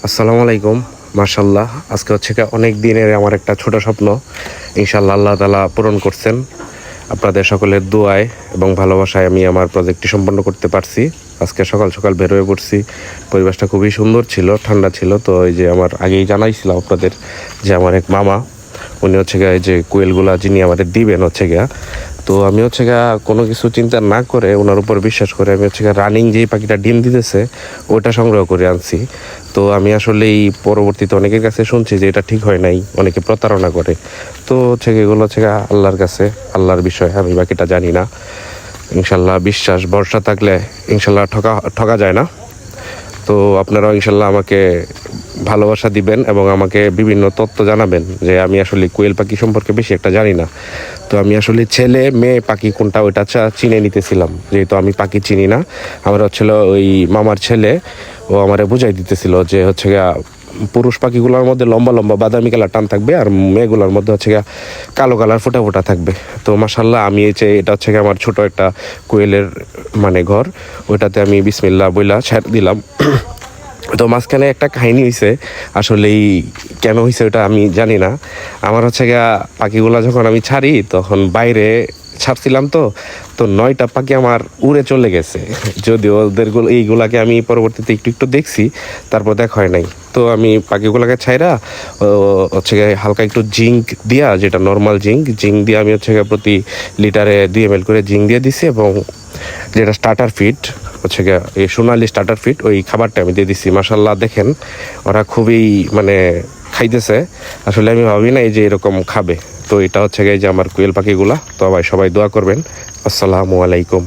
আসসালামু আলাইকুম। মাশাল্লাহ, আজকে হচ্ছে অনেক দিনের আমার একটা ছোট স্বপ্ন ইনশাল্লাহ আল্লাহ তাআলা পূরণ করছেন। আপনাদের সকলের দোয়ায় এবং ভালোবাসায় আমি আমার প্রজেক্টটি সম্পন্ন করতে পারছি। আজকে সকাল সকাল বের হয়ে পড়ছি। পরিবেশটা খুবই সুন্দর ছিল, ঠান্ডা ছিল। তো এই যে আমার আগেই জানাইছিলাম আপনাদের যে আমার এক মামা, উনি হচ্ছে গিয়ে যে কোয়েলগুলা যিনি আমাদের দিবেন হচ্ছে গিয়া, তো আমি হচ্ছে গিয়া কোনো কিছু চিন্তা না করে ওনার উপর বিশ্বাস করে আমি হচ্ছে গিয়া রানিং যেই পাখিটা ডিম দিতেছে ওইটা সংগ্রহ করে আনছি। তো আমি আসলে এই পরবর্তীতে অনেকের কাছে শুনছি যে এটা ঠিক হয় নাই, অনেকে প্রতারণা করে। তো হচ্ছে এগুলো হচ্ছে গিয়া আল্লাহর কাছে, আল্লাহর বিষয়, আমি বাকিটা জানি না। ইনশাল্লাহ বিশ্বাস ভরসা থাকলে ইনশাল্লাহ ঠকা যায় না। তো আপনারাও ইনশাল্লাহ আমাকে ভালোবাসা দিবেন এবং আমাকে বিভিন্ন তথ্য জানাবেন যে আমি আসলে কোয়েল পাখি সম্পর্কে বেশি একটা জানি না। তো আমি আসলে ছেলে মেয়ে পাখি কোনটা ওইটা চিনে নিতেছিলাম, যেহেতু আমি পাখি চিনি না। আমার হচ্ছিল ওই মামার ছেলে, ও আমারে বুঝাই দিতেছিল যে হচ্ছে গিয়া পুরুষ পাখিগুলোর মধ্যে লম্বা লম্বা বাদামি কালার টান থাকবে আর মেয়েগুলোর মধ্যে হচ্ছে গিয়া কালো কালার ফোটা ফোটা থাকবে। তো মাশাল্লাহ আমি এটা হচ্ছে গিয়ে আমার ছোট একটা কোয়েলের মানে ঘর, ওইটাতে আমি বিসমিল্লাহ বইলা ছেড়ে দিলাম। তো মাঝখানে একটা কাহিনী হয়েছে, আসলেই কেন হয়েছে ওটা আমি জানি না। আমার হচ্ছে গিয়া পাখিগুলা যখন আমি ছাড়ি তখন বাইরে ছাড়ছিলাম, তো তো 9টা পাখি আমার উড়ে চলে গেছে। যদিও এইগুলাকে আমি পরবর্তীতে একটু একটু দেখছি, তারপর দেখা হয় নাই। তো আমি পাখিগুলাকে ছাইরা হচ্ছে গিয়ে হালকা একটু জিঙ্ক দিয়া, যেটা নর্মাল জিঙ্ক দিয়ে আমি হচ্ছে গিয়ে প্রতি লিটারে 2 ml করে জিঙ্ক দিয়ে দিছি, এবং যেটা স্টার্টার ফিড হচ্ছে গিয়ে এই সোনালি স্টার্টার ফিড, ওই খাবারটা আমি দিয়ে দিছি। মাশাল্লাহ দেখেন ওরা খুবই মানে খাইতেছে। আসলে আমি ভাবি না এই যে এরকম খাবে। তো এটা হচ্ছে গিয়ে যে আমার কোয়েল পাখিগুলা। তো ভাই সবাই দোয়া করবেন। আসসালামু আলাইকুম।